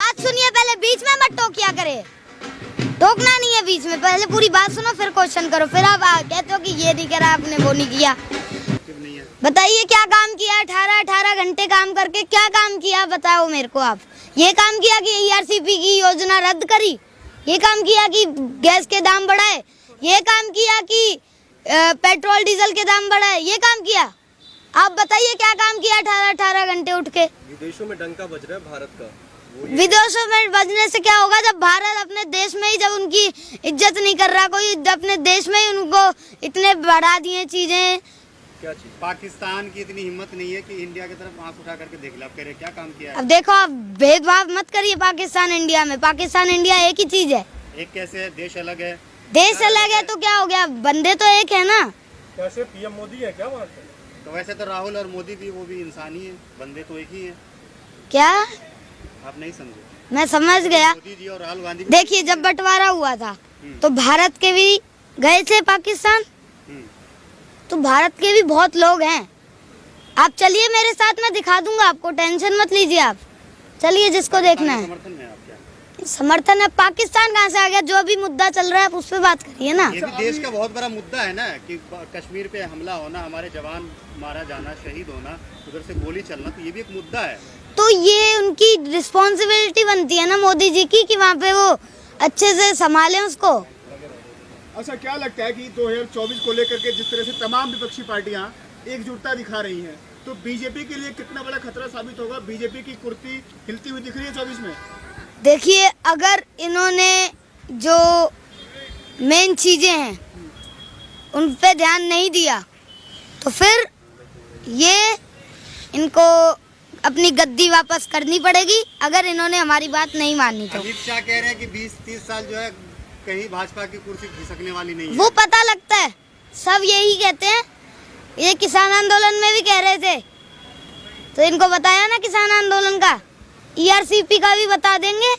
बात सुनिए पहले, बीच में मत टोकिया करे, टोकना नहीं है बीच में, पहले पूरी बात सुनो फिर क्वेश्चन करो, फिर आप कहते हो कि ये नहीं करा आपने वो नहीं किया। बताइए क्या काम किया, 18 घंटे काम करके क्या काम किया बताओ मेरे को आप। ये काम किया कि ERCP की योजना रद्द करी, ये काम किया कि गैस के दाम बढ़ाए, ये काम किया कि पेट्रोल डीजल के दाम बढ़ाए, ये काम किया। आप बताइए क्या काम किया 18 घंटे उठ के। विदेशों में डंका बज रहा है भारत का, विदेशों में बजने से क्या होगा जब भारत अपने देश में ही जब उनकी इज्जत नहीं कर रहा कोई, अपने देश में ही उनको इतने बढ़ा दिए चीजें। क्या चीज? पाकिस्तान की इतनी हिम्मत नहीं है कि इंडिया की तरफ आंख उठा करके देख ले, आप कह रहे क्या काम किया है? अब देखो आप भेदभाव मत करिए पाकिस्तान इंडिया में, पाकिस्तान इंडिया एक ही चीज है। एक कैसे है? देश अलग है। देश अलग है तो क्या हो गया, बंदे तो एक है ना। कैसे PM मोदी है क्या वहाँ से? तो वैसे तो राहुल और मोदी भी वो भी इंसान ही है, बंदे तो एक ही है। क्या आप नहीं समझे? मैं समझ गया। मोदी जी और राहुल गांधी देखिए जब बंटवारा हुआ था तो भारत के भी गए थे पाकिस्तान, तो भारत के भी बहुत लोग हैं। आप चलिए मेरे साथ, मैं दिखा दूंगा आपको, टेंशन मत लीजिए आप, चलिए जिसको देखना है। समर्थन में आप क्या? समर्थन है, पाकिस्तान कहाँ से आ गया? जो अभी मुद्दा चल रहा है आप उस पर बात करिए ना। ये भी देश का बहुत बड़ा मुद्दा है ना कि कश्मीर पे हमला होना, हमारे जवान मारा जाना, शहीद होना, उधर से गोली चलना, तो ये भी एक मुद्दा है। तो ये उनकी रिस्पॉन्सिबिलिटी बनती है ना मोदी जी की कि वहाँ पे वो अच्छे से संभालें उसको। अच्छा क्या लगता है कि 2024 को लेकर के जिस तरह से तमाम विपक्षी पार्टियां एकजुटता दिखा रही हैं, तो बीजेपी के लिए कितना बड़ा खतरा साबित होगा? बीजेपी की कुर्सी हिलती हुई दिख रही है 24 में। देखिए अगर इन्होंने जो मेन चीजें हैं उन पे ध्यान नहीं दिया तो फिर ये इनको अपनी गद्दी वापस करनी पड़ेगी, अगर इन्होंने हमारी बात नहीं मानी तो। अमित शाह कह रहे हैं कि 20-30 साल जो है कहीं भाजपा की कुर्सी खिसकने वाली नहीं है। वो पता लगता है, सब यही कहते हैं, ये किसान आंदोलन में भी कह रहे थे, तो इनको बताया ना किसान आंदोलन का, ERCP का भी बता देंगे,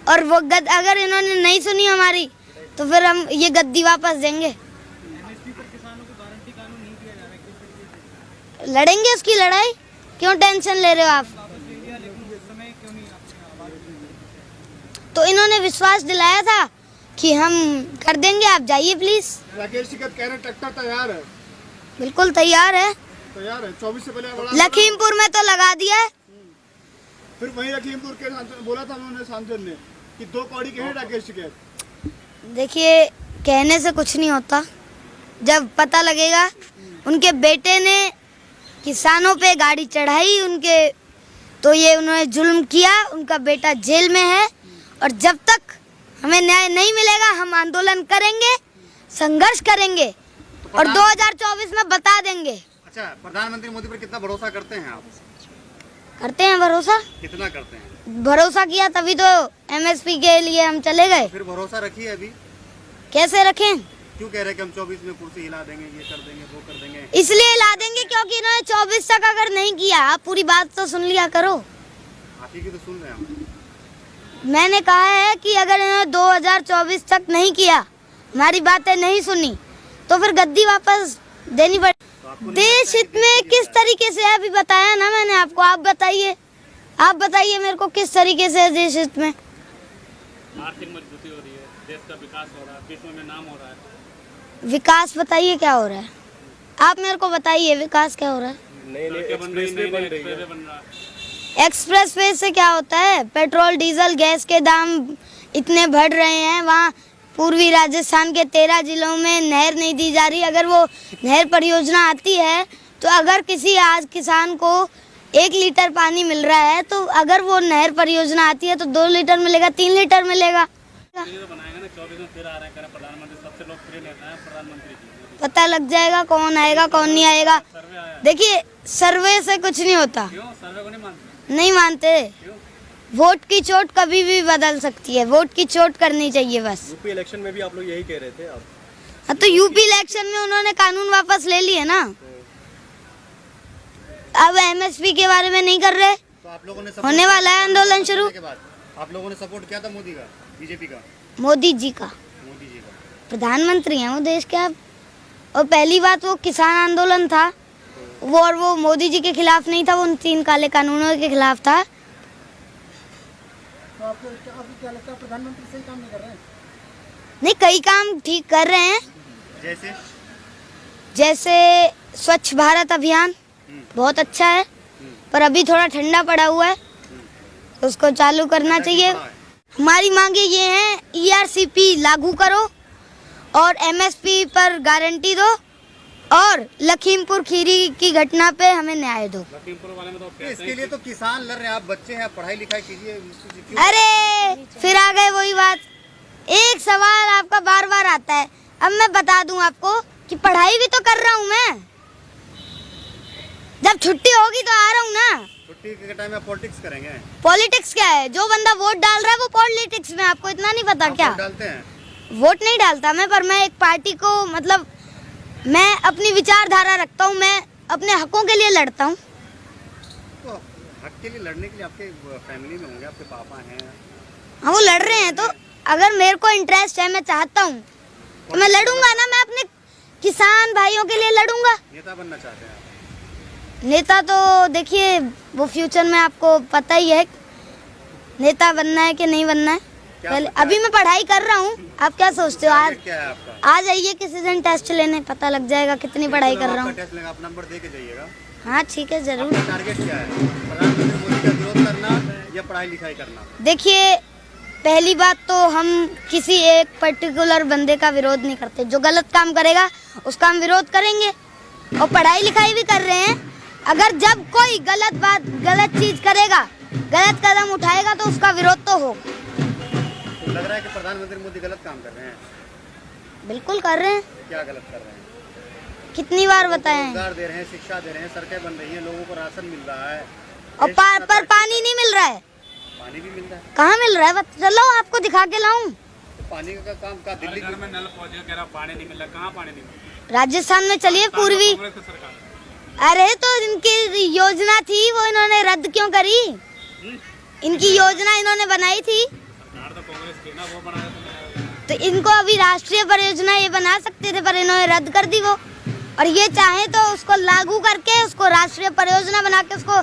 और वो अगर इन्होंने नहीं सुनी हमारी तो फिर हम ये गद्दी वापस देंगे। लड़ेंगे उसकी लड़ाई, क्यों टेंशन ले रहे हो आप? तो इन्होंने विश्वास दिलाया था कि हम कर देंगे, आप जाइए प्लीज। राकेश टिकैत कह रहे हैं ट्रैक्टर तैयार है। बिल्कुल तैयार है, 24 से पहले लखीमपुर में तो लगा दिया है। फिर वहीं लखीमपुर के सांसद बोला था उन्होंने, सांसद ने, कि 2 कौड़ी के हैं राकेश टिकैत। देखिए कहने से कुछ नहीं होता, जब पता लगेगा। उनके बेटे ने किसानों पे गाड़ी चढ़ाई उनके, तो ये उन्होंने जुल्म किया, उनका बेटा जेल में है, और जब तक हमें न्याय नहीं मिलेगा हम आंदोलन करेंगे, संघर्ष करेंगे, तो और 2024 में बता देंगे। अच्छा, प्रधानमंत्री मोदी पर कितना भरोसा करते हैं आप? करते हैं भरोसा, कितना करते हैं? भरोसा किया तभी तो MSP के लिए हम चले गए। फिर भरोसा रखिए अभी। कैसे रखें? क्यों कह रहे हैं कि हम 24 में कुर्सी हिला देंगे, ये कर देंगे, वो कर देंगे? इसलिए हिला देंगे क्योंकि इन्होंने 24 तक अगर नहीं किया, आप पूरी बात तो सुन लिया करो। आप ही की तो सुन रहे हैं हम। मैंने कहा है कि अगर इन्होंने 2024 तक नहीं किया, हमारी बातें नहीं सुनी, तो फिर गद्दी वापस देनी पड़ेगी। देश हित में किस तरीके से अभी बताया ना मैंने आपको, आप बताइए मेरे को किस तरीके से देश हित में। आर्थिक मजबूती हो रही है, देश का विकास हो रहा है, विश्व में नाम हो रहा है। विकास बताइए क्या हो रहा है, आप मेरे को बताइए विकास क्या हो रहा है। एक्सप्रेस वे से क्या होता है? पेट्रोल डीजल गैस के दाम इतने बढ़ रहे हैं, वहाँ पूर्वी राजस्थान के 13 जिलों में नहर नहीं दी जा रही। अगर वो नहर परियोजना आती है तो अगर किसी आज किसान को 1 लीटर पानी मिल रहा है, तो अगर वो नहर परियोजना आती है तो 2 लीटर मिलेगा, 3 लीटर मिलेगा। पता लग जाएगा कौन आएगा कौन नहीं आएगा। देखिए सर्वे से कुछ नहीं होता। नहीं मानते, वोट की चोट कभी भी बदल सकती है, वोट की चोट करनी चाहिए बस। यूपी इलेक्शन में भी आप लोग यही कह रहे थे। आप तो यूपी इलेक्शन में उन्होंने कानून वापस ले लिए ना, अब MSP के बारे में नहीं कर रहे। तो आप लोगों ने होने वाला है आंदोलन शुरू। आप लोगों ने सपोर्ट किया था मोदी का, बीजेपी का? मोदी जी का प्रधानमंत्री हैं वो देश के अब। और पहली बात वो किसान आंदोलन था वो, और वो मोदी जी के खिलाफ नहीं था, वो उन 3 काले कानूनों के खिलाफ था। तो आपको क्या लगता है प्रधानमंत्री सही काम नहीं कर रहे हैं? नहीं, कई काम ठीक कर रहे हैं, जैसे जैसे स्वच्छ भारत अभियान बहुत अच्छा है, पर अभी थोड़ा ठंडा पड़ा हुआ है, तो उसको चालू करना चाहिए। हमारी मांगे ये हैं, ERCP लागू करो और MSP पर गारंटी दो और लखीमपुर खीरी की घटना पे हमें न्याय दो। लखीमपुर वाले में तो तो इसके लिए तो किसान लड़ रहे हैं, आप बच्चे हैं, पढ़ाई लिखाई कीजिए। अरे फिर आ गए वही बात, एक सवाल आपका बार बार आता है। अब मैं बता दूं आपको कि पढ़ाई भी तो कर रहा हूं मैं, जब छुट्टी होगी तो आ रहा हूं ना। छुट्टी के टाइम में पॉलिटिक्स करेंगे? पॉलिटिक्स क्या है? जो बंदा वोट डाल रहा है वो पॉलिटिक्स में, आपको इतना नहीं पता आप क्या? वोट डालते हैं? वोट नहीं डालता मैं, पर मैं एक पार्टी को मतलब मैं अपनी विचारधारा रखता हूँ, मैं अपने हकों के लिए लड़ता हूँ। तो हक के लिए लड़ने के लिए आपके फैमिली में होंगे, आपके पापा हैं। हाँ, वो लड़ रहे हैं, तो अगर मेरे को इंटरेस्ट है, मैं चाहता हूँ तो मैं लड़ूंगा ना, मैं अपने किसान भाइयों के लिए लड़ूंगा। नेता बनना चाहते हैं आप? नेता तो देखिए वो फ्यूचर में आपको पता ही है नेता बनना है कि नहीं बनना है। पहले अभी मैं पढ़ाई कर रहा हूँ, आप क्या सोचते हो? आज क्या है आपका? आ जाइए किसी दिन टेस्ट लेने, पता लग जाएगा कितनी पढ़ाई कर रहा हूँ। टेस्ट लेगा, आप नंबर दे के जाइएगा। हाँ ठीक है, जरूर। आपका टारगेट क्या है? प्रधानमंत्री मोदी का विरोध करना या पढ़ाई लिखाई करना? देखिए, पहली बात तो हम किसी एक पर्टिकुलर बंदे का विरोध नहीं करते, जो गलत काम करेगा उसका हम विरोध करेंगे, और पढ़ाई लिखाई भी कर रहे हैं। अगर जब कोई गलत बात, गलत चीज करेगा, गलत कदम उठाएगा तो उसका विरोध तो होगा। तो लग रहा है कि प्रधानमंत्री मोदी गलत काम कर रहे हैं? बिल्कुल कर रहे हैं। क्या गलत कर रहे हैं? कितनी बार बताएं? रोजगार दे रहे हैं, शिक्षा दे रहे हैं, सड़कें बन रही हैं, लोगों को राशन मिल रहा है, और पर पानी नहीं मिल रहा है। पानी भी मिल रहा है। कहाँ मिल रहा है? चलो आपको दिखा के लाऊं। तो पानी का काम का दिल्ली घर में नल पहुंचे, कह रहा पानी नहीं मिल रहा। कहाँ पानी नहीं मिल रहा? राजस्थान में चलिए, पूर्वी। कांग्रेस की सरकार। अरे तो इनकी योजना थी, वो इन्होंने रद्द क्यों करी? इनकी योजना इन्होंने बनाई थी, सरकार तो कांग्रेस की ना, वो बनाया तो इनको अभी राष्ट्रीय परियोजना ये बना सकते थे, पर इन्होंने रद्द कर दी वो। और ये चाहे तो उसको लागू करके उसको राष्ट्रीय परियोजना बना के उसको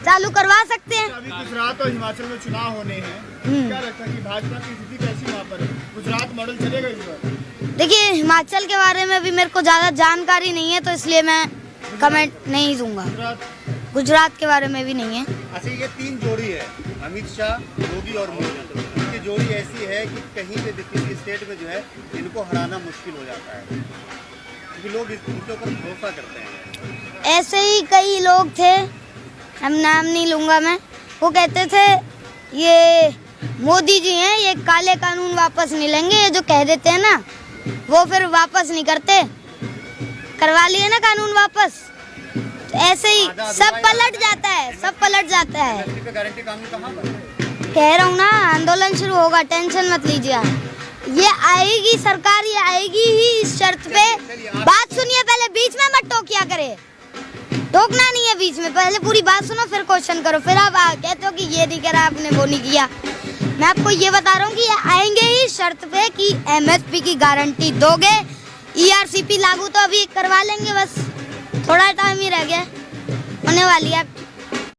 चालू करवा सकते हैं। अभी गुजरात और हिमाचल में चुनाव होने हैं, क्या लगता है कि भाजपा की स्थिति कैसी वहाँ पर है? गुजरात मॉडल चलेगा इस बार? देखिए, हिमाचल के बारे में भी मेरे को ज्यादा जानकारी नहीं है, तो इसलिए मैं कमेंट नहीं दूंगा। गुजरात के बारे में भी नहीं है। अच्छा, ये तीन जोड़ी है, अमित शाह, योगी और मोदी। इनकी जोड़ी ऐसी है कि कहीं पे भी किसी स्टेट में जो है इनको हराना मुश्किल हो जाता है, क्योंकि लोग इनके ऊपर भरोसा करते हैं। ऐसे ही कई लोग थे, हम नाम नहीं लूंगा मैं, वो कहते थे ये मोदी जी हैं, ये काले कानून वापस नहीं लेंगे, ये जो कह देते हैं ना वो फिर वापस नहीं करते। करवा लिए ना कानून वापस, तो ऐसे ही सब पलट जाता है, सब पलट जाता है। एमएसपी पे गारंटी कानून कहाँ पर है? कह रहा हूँ ना, आंदोलन शुरू होगा, टेंशन मत लीजिए आप। ये आएगी सरकार, ये आएगी ही इस शर्त पे। बात सुनिए पहले, बीच में मत टोकिया करे, टोकना नहीं है बीच में, पहले पूरी बात सुनो फिर क्वेश्चन करो। फिर आप कहते हो कि ये नहीं करा आपने, वो नहीं किया। मैं आपको ये बता रहा हूँ कि ये आएंगे ही शर्त पे कि MSP की गारंटी दोगे। ERCP लागू तो अभी करवा लेंगे, बस थोड़ा टाइम ही रह गया, होने वाली है।